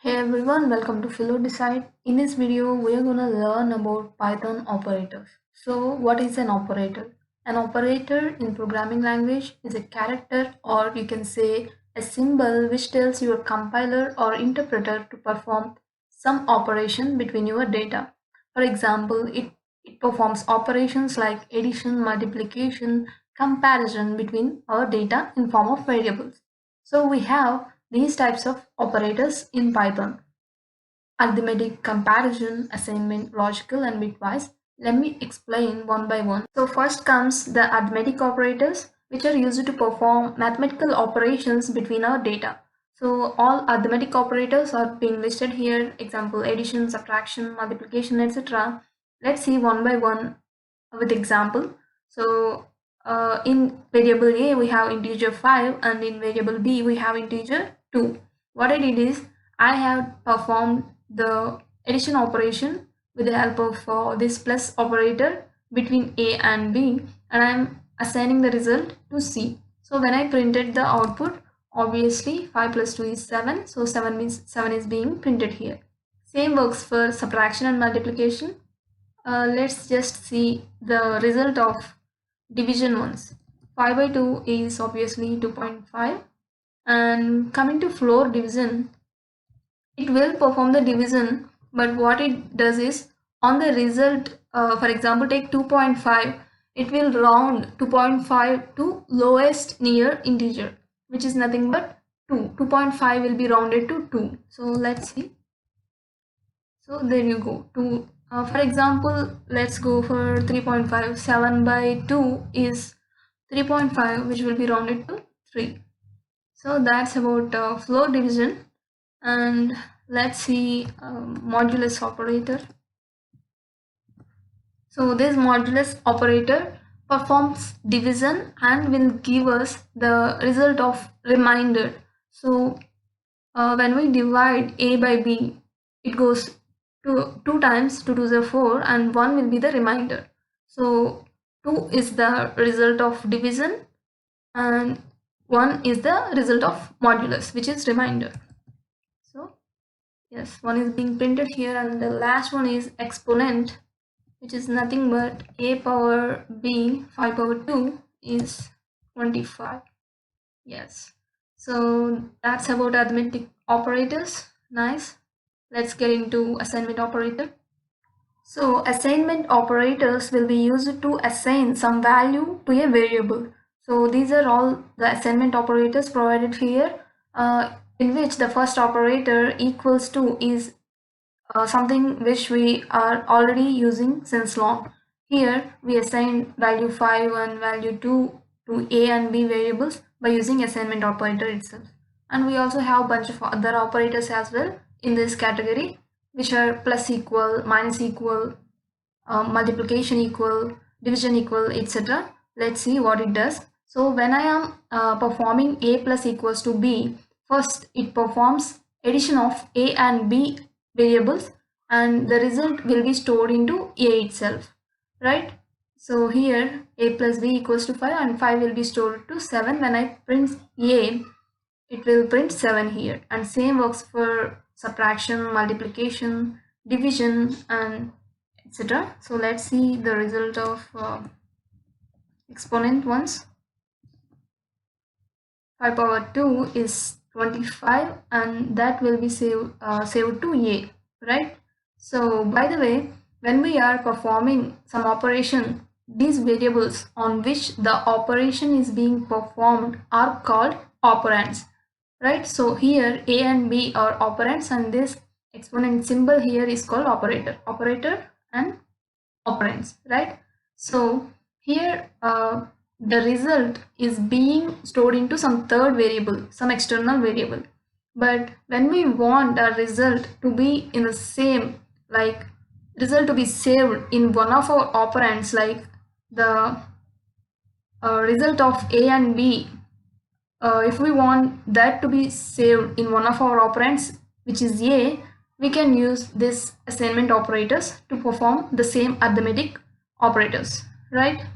Hey everyone, welcome to Philo Decide. In this video, we are going to learn about Python operators. So, what is an operator? An operator in programming language is a character, or you can say a symbol, which tells your compiler or interpreter to perform some operation between your data. For example, it performs operations like addition, multiplication, comparison between our data in form of variables. So we have these types of operators in Python: arithmetic, comparison, assignment, logical, and bitwise. Let me explain one by one. So first comes the arithmetic operators, which are used to perform mathematical operations between our data. So all arithmetic operators are being listed here. Example: addition, subtraction, multiplication, etc. Let's see one by one with example. So in variable a we have integer 5, and in variable b we have integer 2. What I did is I have performed the addition operation with the help of this plus operator between a and b, and I'm assigning the result to c. So when I printed the output, obviously 5 plus 2 is 7, so 7 means 7 is being printed here. Same works for subtraction and multiplication. Let's just see the result of division once. 5 by 2 is obviously 2.5, and coming to floor division, it will perform the division, but what it does is on the result, for example take 2.5, it will round 2.5 to lowest near integer, which is nothing but 2. 2.5 will be rounded to 2. So let's see. So there you go. For example, let's go for 3.5. 7 by 2 is 3.5, which will be rounded to 3. So that's about floor division. And let's see modulus operator. So this modulus operator performs division and will give us the result of remainder. So when we divide a by b, it goes to 2 times, 2 to the 4, and 1 will be the remainder. So 2 is the result of division, and 1 is the result of modulus, which is remainder. So yes, 1 is being printed here, and the last one is exponent, which is nothing but a power b 5 power 2 is 25. Yes, so that's about arithmetic operators. Nice. Let's get into assignment operator. So assignment operators will be used to assign some value to a variable. So these are all the assignment operators provided here, in which the first operator equals to is something which we are already using since long. Here we assign value 5 and value 2 to a and b variables by using assignment operator itself. And we also have a bunch of other operators as well in this category, which are plus equal, minus equal, multiplication equal, division equal, etc. Let's see what it does. So when I am performing a plus equals to b, first it performs addition of a and b variables, and the result will be stored into a itself, right? So here a plus b equals to 5, and 5 will be stored to 7. When I print a, it will print 7 here, and same works for subtraction, multiplication, division, and etc. So let's see the result of exponent once. 5 power 2 is 25, and that will be saved to a, right? So by the way, when we are performing some operation, these variables on which the operation is being performed are called operands, right? So here a and b are operands, and this exponent symbol here is called operator and operands, right? So here the result is being stored into some third variable, some external variable. But when we want a result to be in the same, like result to be saved in one of our operands, like the result of a and b, if we want that to be saved in one of our operands, which is a, we can use this assignment operators to perform the same arithmetic operators, right?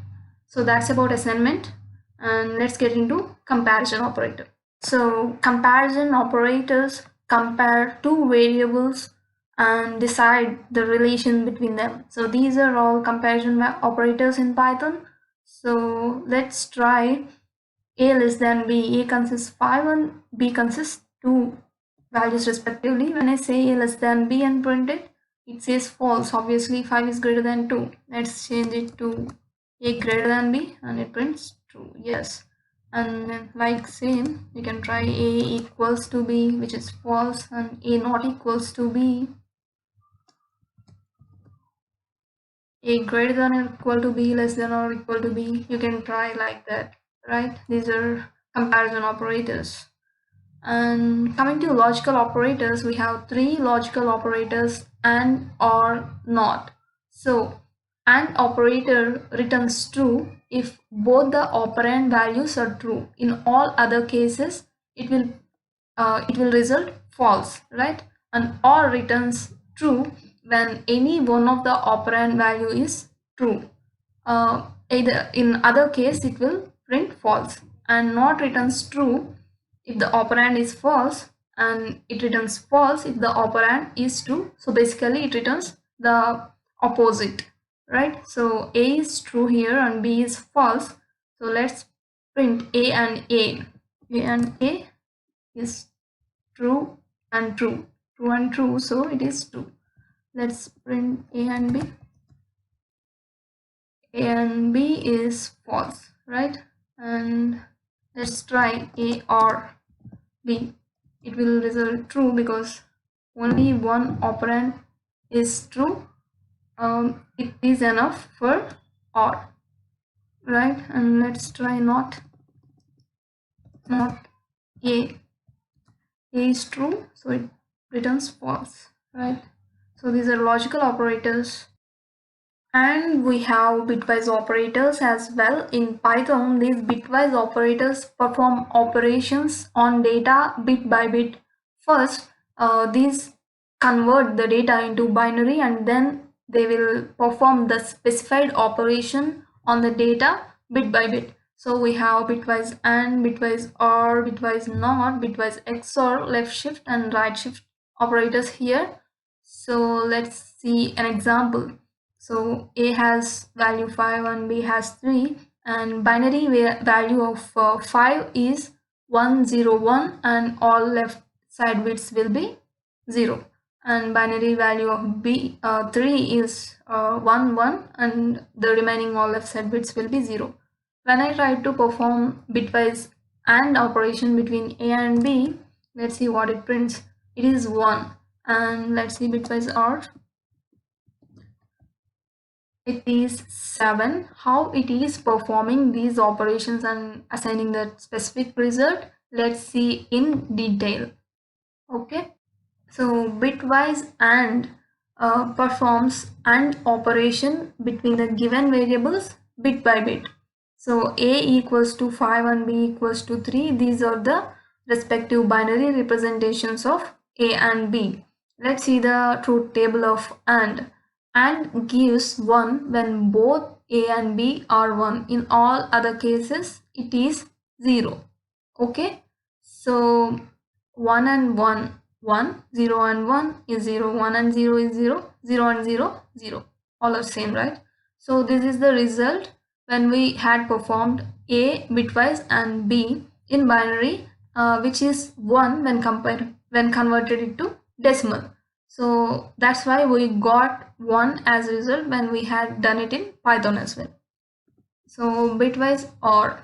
So that's about assignment, and let's get into comparison operator. So comparison operators compare two variables and decide the relation between them. So these are all comparison operators in Python. So let's try a less than b. A consists 5 and b consists 2 values respectively. When I say a less than b and print it, it says false. Obviously 5 is greater than 2. Let's change it to a greater than b and it prints true. Yes. And then like same, you can try a equals to b, which is false, and a not equals to b, a greater than or equal to b, less than or equal to b. You can try like that, right? These are comparison operators. And coming to logical operators, we have three logical operators: and, or, not. So and operator returns true if both the operand values are true. In all other cases, it will result false, right? And or returns true when any one of the operand value is true. Either in other case it will print false. And not returns true if the operand is false, and it returns false if the operand is true. So basically it returns the opposite, right? So a is true here and b is false. So let's print a and a. A and a is true and true, true and true, so it is true. Let's print a and b. A and b is false, right? And let's try a or b. It will result true because only one operand is true. It is enough for or, right? And let's try not a. A is true, so it returns false, right? So these are logical operators. And we have bitwise operators as well. In Python, these bitwise operators perform operations on data bit by bit. First, these convert the data into binary, and then they will perform the specified operation on the data bit by bit. So we have bitwise AND, bitwise OR, bitwise NOT, bitwise XOR, left shift and right shift operators here. So let's see an example. So A has value 5 and B has 3, and binary value of 5 is 101 and all left side bits will be 0. And binary value of B 3 is 1 1 and the remaining all left side bits will be 0. When I try to perform bitwise AND operation between A and B, let's see what it prints. It is 1. And let's see bitwise OR. It is 7. How it is performing these operations and assigning that specific result, let's see in detail. Okay, so bitwise AND performs AND operation between the given variables bit by bit. So A equals to 5 and B equals to 3. These are the respective binary representations of A and B. Let's see the truth table of AND. AND gives 1 when both A and B are 1. In all other cases, it is 0. Okay, so 1 and 1, 1, 0 and 1 is 0, 1 and 0 is 0, 0 and 0, 0. All are same, right? So this is the result when we had performed A bitwise and B in binary, which is 1 when converted into decimal. So that's why we got 1 as a result when we had done it in Python as well. So bitwise OR.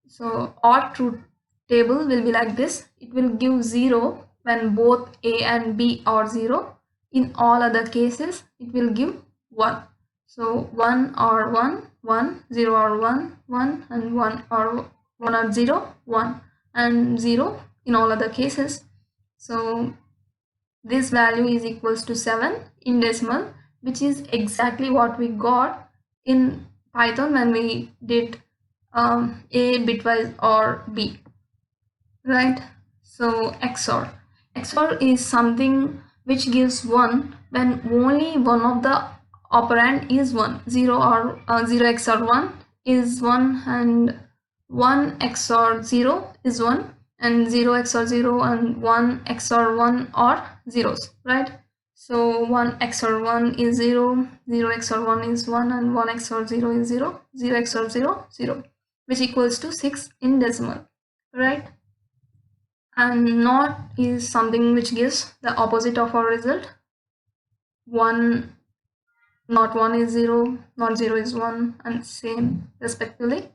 So OR truth table will be like this. It will give 0 when both A and B are 0. In all other cases, it will give 1. So 1 or 1, 1, 0 or 1, 1, and 1 or 1 or 0, 1, and 0 in all other cases. So this value is equals to 7 in decimal, which is exactly what we got in Python when we did A bitwise or B, right? So XOR is something which gives 1 when only one of the operand is 1. 0 or 0 XOR 1 is 1, and 1 XOR 0 is 1, and 0 XOR 0 and 1 XOR 1 are zeros, right? So 1 XOR 1 is 0, 0 XOR 1 is 1, and 1 XOR 0 is 0, 0 XOR 0, 0, which equals to 6 in decimal, right? And not is something which gives the opposite of our result. 1, not 1 is 0, not 0 is 1, and same respectively.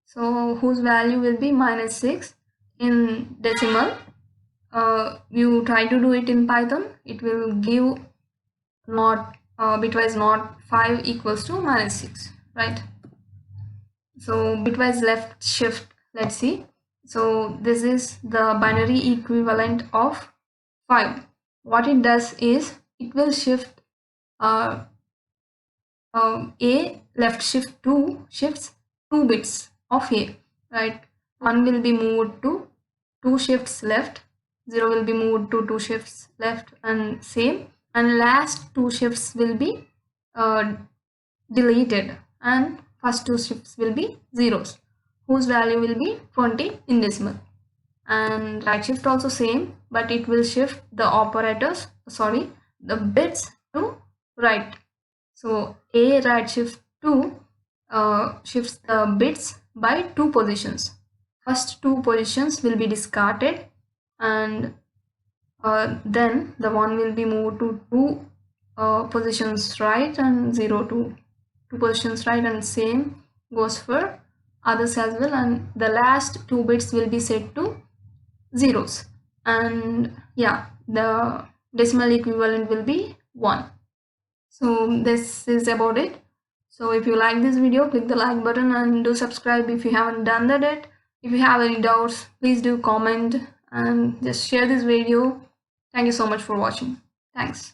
So whose value will be minus 6 in decimal. You try to do it in Python, it will give not bitwise not 5 equals to minus 6, right? So bitwise left shift, let's see. So this is the binary equivalent of 5. What it does is it will shift uh, A left shift 2 shifts 2 bits of A, right? 1 will be moved to 2 shifts left, 0 will be moved to 2 shifts left, and same, and last 2 shifts will be uh, deleted, and first 2 shifts will be zeros, whose value will be 20 in decimal. And right shift also same, but it will shift the operators, sorry, the bits to right. So A right shift 2 shifts the bits by 2 positions. First 2 positions will be discarded, and then the 1 will be moved to 2 positions right, and 0 to 2 positions right, and same goes for others as well, and the last 2 bits will be set to zeros, and yeah, the decimal equivalent will be 1. So this is about it. So if you like this video, click the like button and do subscribe if you haven't done that yet. If you have any doubts, please do comment and just share this video. Thank you so much for watching. Thanks.